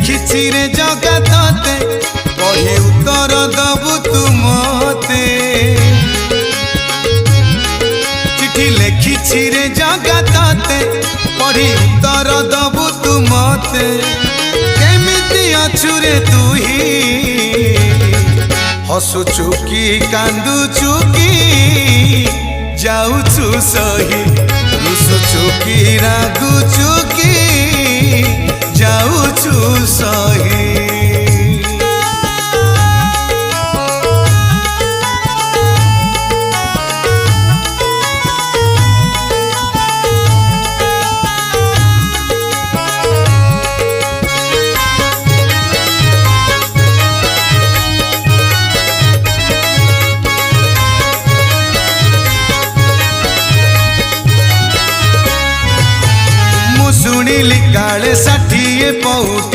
लिखिछि रे जगते कही उत्तर दबु तू मते चिठी लिखिछि रे जगते पढ़ी उत्तर दबु तू मते केमिति अछु रे तू ही हसुचु की कांदुचु की जाऊछु सही रुसुचु की रागुचु की जाऊछु सही। शुणिली काले 60 पौटी